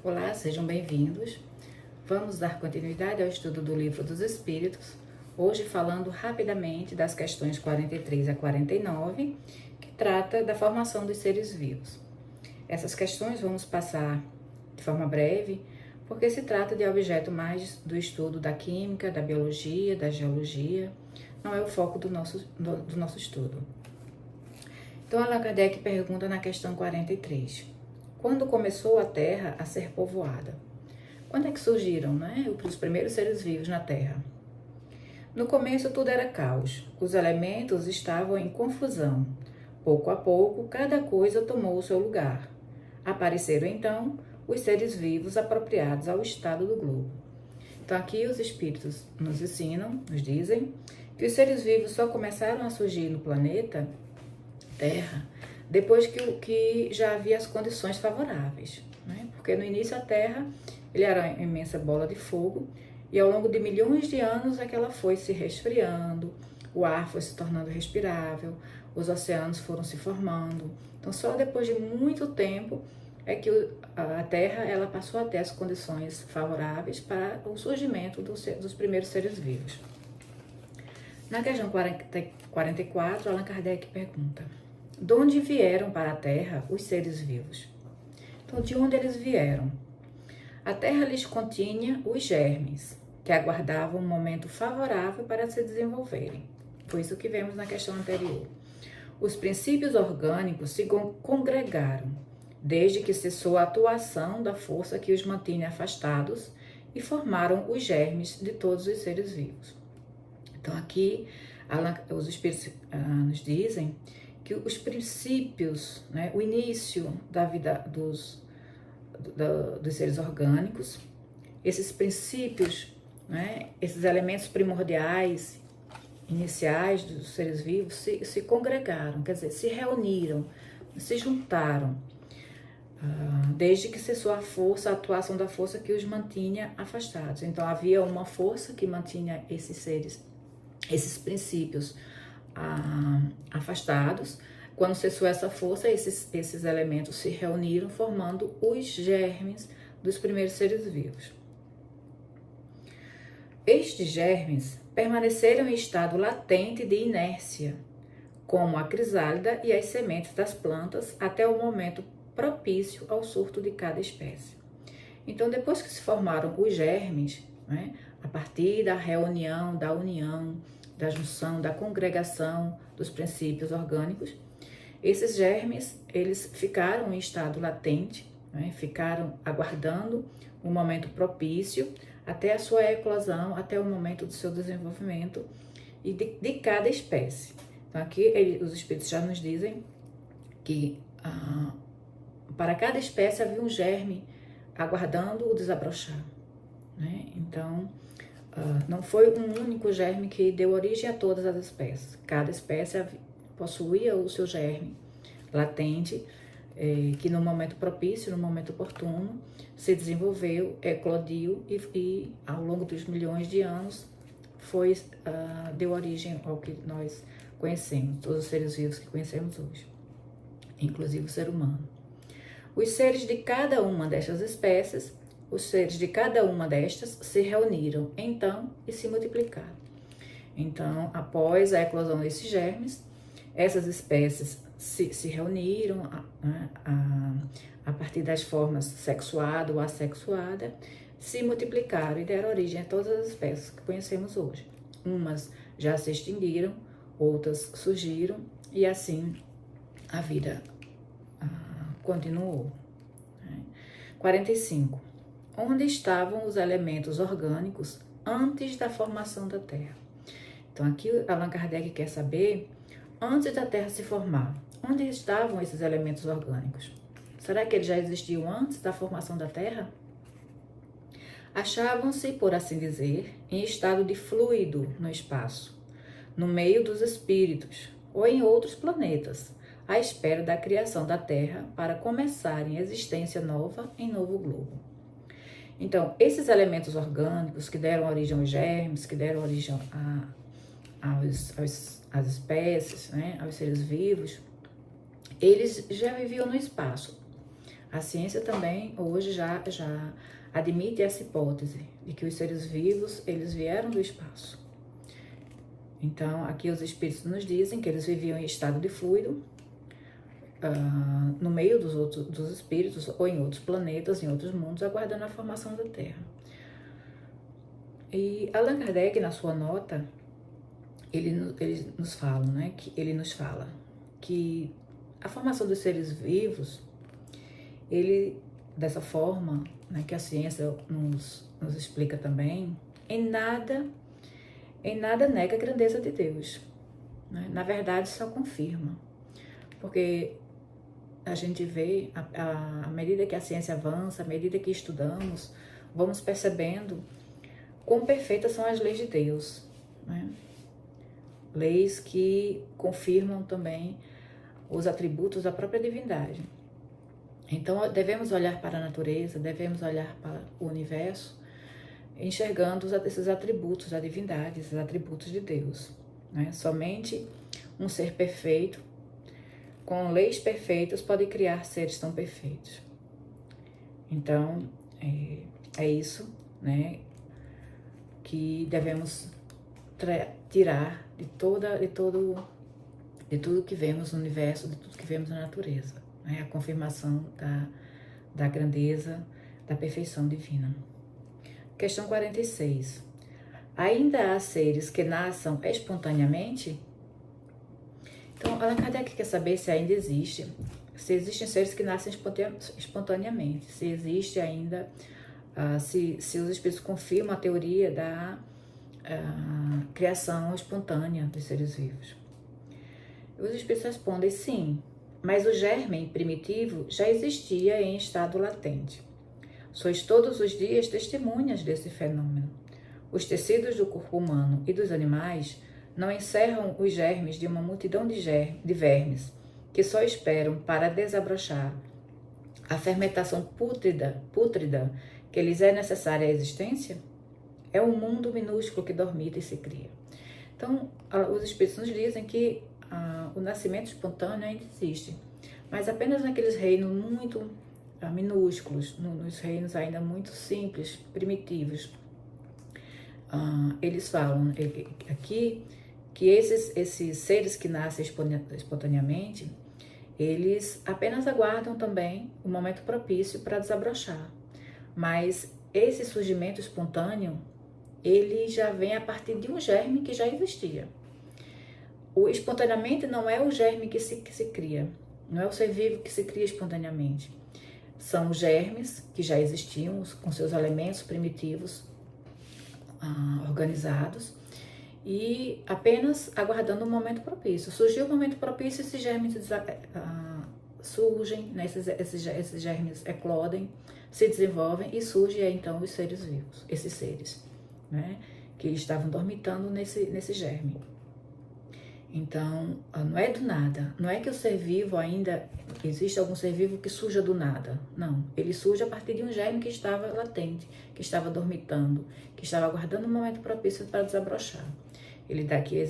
Olá, sejam bem-vindos. Vamos dar continuidade ao estudo do Livro dos Espíritos, hoje falando rapidamente das questões 43 a 49, que trata da formação dos seres vivos. Essas questões vamos passar de forma breve, porque se trata de objeto mais do estudo da química, da biologia, da geologia, não é o foco do nosso estudo. Então, Allan Kardec pergunta na questão 43. Quando começou a Terra a ser povoada? Quando é que surgiram, os primeiros seres vivos na Terra? No começo tudo era caos. Os elementos estavam em confusão. Pouco a pouco, cada coisa tomou o seu lugar. Apareceram então os seres vivos apropriados ao estado do globo. Então aqui os espíritos nos ensinam, nos dizem, que os seres vivos só começaram a surgir no planeta Terra depois que já havia as condições favoráveis, Porque no início a Terra ele era uma imensa bola de fogo e ao longo de milhões de anos é que ela foi se resfriando, o ar foi se tornando respirável, os oceanos foram se formando. Então só depois de muito tempo é que a Terra ela passou a ter as condições favoráveis para o surgimento dos primeiros seres vivos. Na questão 44, Allan Kardec pergunta: de onde vieram para a Terra os seres vivos? Então, de onde eles vieram? A Terra lhes continha os germes, que aguardavam um momento favorável para se desenvolverem. Foi isso que vemos na questão anterior. Os princípios orgânicos se congregaram, desde que cessou a atuação da força que os mantinha afastados e formaram os germes de todos os seres vivos. Então, aqui, os Espíritos nos dizem que os princípios, o início da vida dos seres orgânicos, esses princípios, esses elementos primordiais, iniciais dos seres vivos, se congregaram, quer dizer, se reuniram, se juntaram, desde que cessou a atuação da força que os mantinha afastados. Então, havia uma força que mantinha esses seres, esses princípios afastados. Quando cessou essa força, esses elementos se reuniram, formando os germes dos primeiros seres vivos. Estes germes permaneceram em estado latente de inércia, como a crisálida e as sementes das plantas, até o momento propício ao surto de cada espécie. Então, depois que se formaram os germes, a partir da reunião, da união, da junção, da congregação dos princípios orgânicos, esses germes, eles ficaram em estado latente, ficaram aguardando um momento propício até a sua eclosão, até o momento do seu desenvolvimento e de cada espécie. Então aqui os espíritos já nos dizem que para cada espécie havia um germe aguardando o desabrochar. Então, não foi um único germe que deu origem a todas as espécies. Cada espécie possuía o seu germe latente, que no momento propício, no momento oportuno, se desenvolveu, eclodiu e ao longo dos milhões de anos deu origem ao que nós conhecemos, todos os seres vivos que conhecemos hoje, inclusive o ser humano. Os seres de cada uma destas espécies, os seres de cada uma destas se reuniram, então, e se multiplicaram. Então, após a eclosão desses germes, essas espécies se reuniram a partir das formas sexuada ou assexuada, se multiplicaram e deram origem a todas as espécies que conhecemos hoje. Umas já se extinguiram, outras surgiram e assim a vida continuou. 45. Onde estavam os elementos orgânicos antes da formação da Terra? Então aqui Allan Kardec quer saber, antes da Terra se formar, onde estavam esses elementos orgânicos? Será que eles já existiam antes da formação da Terra? Achavam-se, por assim dizer, em estado de fluido no espaço, no meio dos espíritos ou em outros planetas, à espera da criação da Terra para começarem existência nova em novo globo. Então, esses elementos orgânicos que deram origem aos germes, que deram origem às espécies, aos seres vivos, eles já viviam no espaço. A ciência também hoje já admite essa hipótese de que os seres vivos, eles vieram do espaço. Então, aqui os espíritos nos dizem que eles viviam em estado de fluido, no meio dos espíritos, ou em outros planetas, em outros mundos, aguardando a formação da Terra. E Allan Kardec, na sua nota, ele nos fala, né, que a formação dos seres vivos, ele, dessa forma, né, que a ciência nos explica também, em nada nega a grandeza de Deus, né? Na verdade, só confirma. Porque a gente vê, à medida que a ciência avança, à medida que estudamos, vamos percebendo quão perfeitas são as leis de Deus, né? Leis que confirmam também os atributos da própria divindade. Então, devemos olhar para a natureza, devemos olhar para o universo, enxergando esses atributos da divindade, esses atributos de Deus, né? Somente um ser perfeito, com leis perfeitas, pode criar seres tão perfeitos. Então, é isso, né, que devemos tirar de tudo que vemos no universo, de tudo que vemos na natureza, né? A confirmação da grandeza, da perfeição divina. Questão 46. Ainda há seres que nasçam espontaneamente? Então, Allan Kardec quer saber se ainda existe, se existem seres que nascem espontaneamente, se existe ainda, se os espíritos confirmam a teoria da criação espontânea dos seres vivos. Os espíritos respondem sim, mas o germe primitivo já existia em estado latente. Sois todos os dias testemunhas desse fenômeno. Os tecidos do corpo humano e dos animais não encerram os germes de uma multidão de vermes que só esperam para desabrochar a fermentação pútrida que lhes é necessária à existência? É um mundo minúsculo que dormita e se cria. Então, os espíritos nos dizem que o nascimento espontâneo ainda existe, mas apenas naqueles reinos muito minúsculos, nos reinos ainda muito simples, primitivos. Eles falam aqui que esses seres que nascem espontaneamente, eles apenas aguardam também o momento propício para desabrochar. Mas esse surgimento espontâneo, ele já vem a partir de um germe que já existia. O espontaneamente não é o germe que se cria, não é o ser vivo que se cria espontaneamente. São germes que já existiam, com seus elementos primitivos organizados, e apenas aguardando um momento propício. Surgiu o momento propício, esses germes surgem, né? esses germes eclodem, se desenvolvem e surgem então os seres vivos, esses seres, né, que estavam dormitando nesse germe. Então, não é do nada, não é que o ser vivo ainda, existe algum ser vivo que surja do nada, não. Ele surge a partir de um germe que estava latente, que estava dormitando, que estava aguardando um momento propício para desabrochar. Ele dá aqui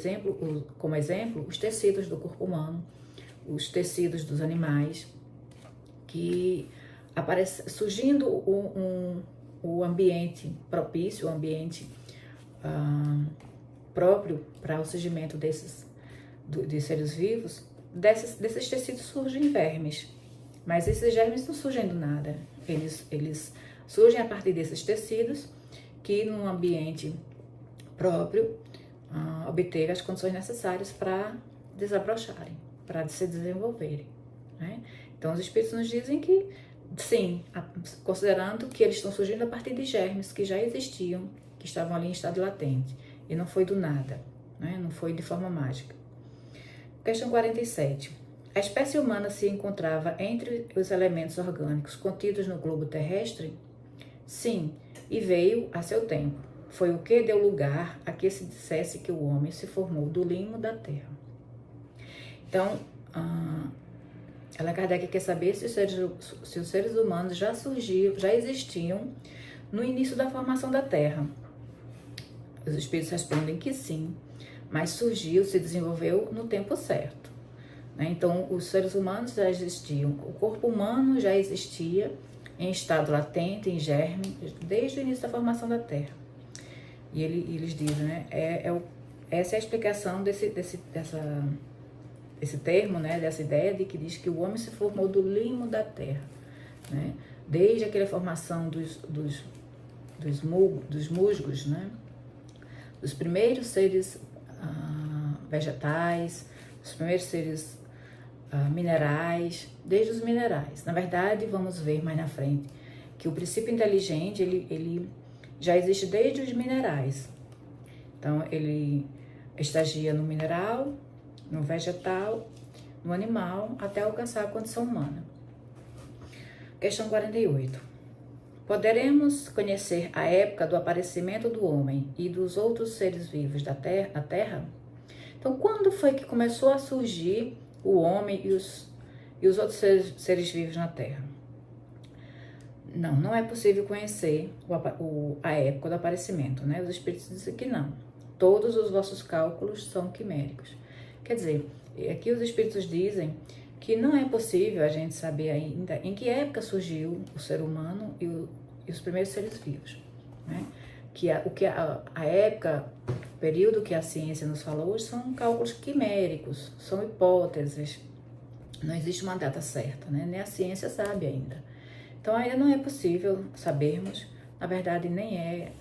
como exemplo os tecidos do corpo humano, os tecidos dos animais, que aparece surgindo o ambiente propício, o ambiente próprio para o surgimento de seres vivos. Desses tecidos surgem vermes, mas esses germes não surgem do nada, eles surgem a partir desses tecidos que num ambiente próprio obter as condições necessárias para desabrocharem, para se desenvolverem, né? Então os espíritos nos dizem que sim, considerando que eles estão surgindo a partir de germes que já existiam, que estavam ali em estado latente, e não foi do nada, né? Não foi de forma mágica. Questão 47. A espécie humana se encontrava entre os elementos orgânicos contidos no globo terrestre? Sim, e veio a seu tempo. Foi o que deu lugar a que se dissesse que o homem se formou do limo da terra. Então, Allan Kardec quer saber se os seres humanos já existiam no início da formação da Terra. Os espíritos respondem que sim, mas surgiu, se desenvolveu no tempo certo. né? Então, os seres humanos já existiam, o corpo humano já existia em estado latente, em germe, desde o início da formação da Terra. E eles dizem, né? Essa é a explicação desse termo, né? Dessa ideia de que diz que o homem se formou do limo da Terra, né? Desde aquela formação dos musgos, né? Dos primeiros seres vegetais, dos primeiros seres minerais, desde os minerais. Na verdade, vamos ver mais na frente que o princípio inteligente, ele já existe desde os minerais. Então, ele estagia no mineral, no vegetal, no animal, até alcançar a condição humana. Questão 48. Poderemos conhecer a época do aparecimento do homem e dos outros seres vivos da Terra? Então, quando foi que começou a surgir o homem e os outros seres vivos na Terra? Não é possível conhecer a época do aparecimento, né? Os espíritos dizem que não. Todos os vossos cálculos são quiméricos. Quer dizer, aqui os espíritos dizem que não é possível a gente saber ainda em que época surgiu o ser humano e os primeiros seres vivos, né? A época, o período que a ciência nos falou hoje são cálculos quiméricos, são hipóteses, não existe uma data certa, né? Nem a ciência sabe ainda. Então ainda não é possível sabermos, na verdade nem é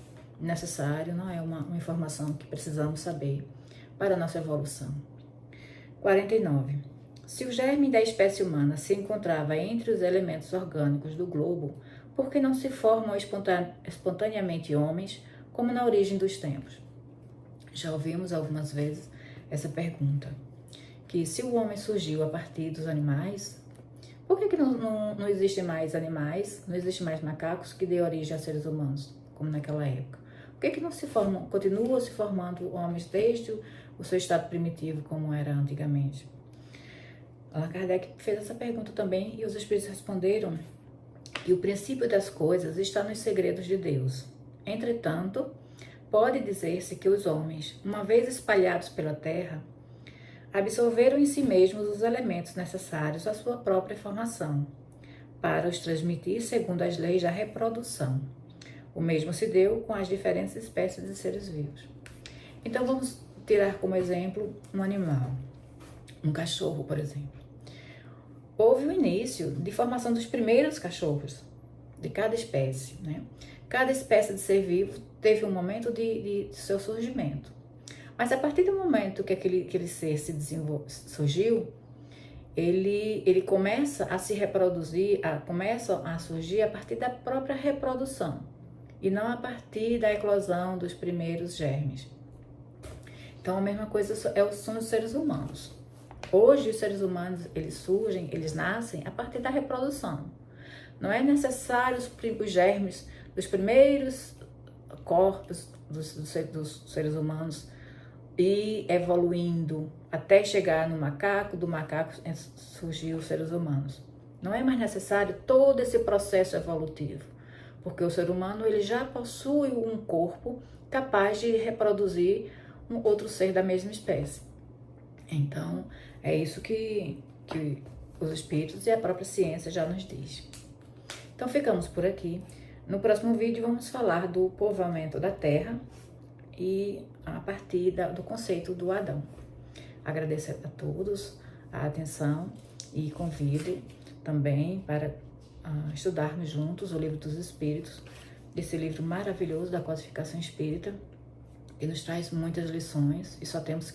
necessário, não é uma informação que precisamos saber para a nossa evolução. 49. Se o germe da espécie humana se encontrava entre os elementos orgânicos do globo, por que não se formam espontaneamente homens, como na origem dos tempos? Já ouvimos algumas vezes essa pergunta, que se o homem surgiu a partir dos animais, por que não existem mais animais, não existem mais macacos que dê origem a seres humanos, como naquela época? Por que não se formam, continuam se formando homens desde o seu estado primitivo, como era antigamente? Allan Kardec fez essa pergunta também e os espíritos responderam que o princípio das coisas está nos segredos de Deus. Entretanto, pode dizer-se que os homens, uma vez espalhados pela terra, absorveram em si mesmos os elementos necessários à sua própria formação, para os transmitir segundo as leis da reprodução. O mesmo se deu com as diferentes espécies de seres vivos. Então vamos tirar como exemplo um animal, um cachorro, por exemplo. Houve o início de formação dos primeiros cachorros, de cada espécie, né? Cada espécie de ser vivo teve um momento de seu surgimento. Mas a partir do momento que aquele ser surgiu, ele começa a se reproduzir, começa a surgir a partir da própria reprodução, e não a partir da eclosão dos primeiros germes. Então a mesma coisa são os seres humanos. Hoje os seres humanos, eles surgem, eles nascem a partir da reprodução. Não é necessário os germes dos primeiros corpos dos seres humanos ir evoluindo até chegar no macaco, do macaco surgiu os seres humanos. Não é mais necessário todo esse processo evolutivo, porque o ser humano ele já possui um corpo capaz de reproduzir um outro ser da mesma espécie. Então, é isso que os espíritos e a própria ciência já nos diz. Então, ficamos por aqui. No próximo vídeo, vamos falar do povoamento da Terra e a partir do conceito do Adão. Agradeço a todos a atenção e convido também para estudarmos juntos o Livro dos Espíritos, esse livro maravilhoso da codificação espírita, que nos traz muitas lições e só temos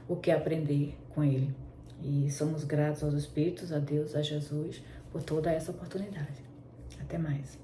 o que aprender com ele. E somos gratos aos Espíritos, a Deus, a Jesus, por toda essa oportunidade. Até mais.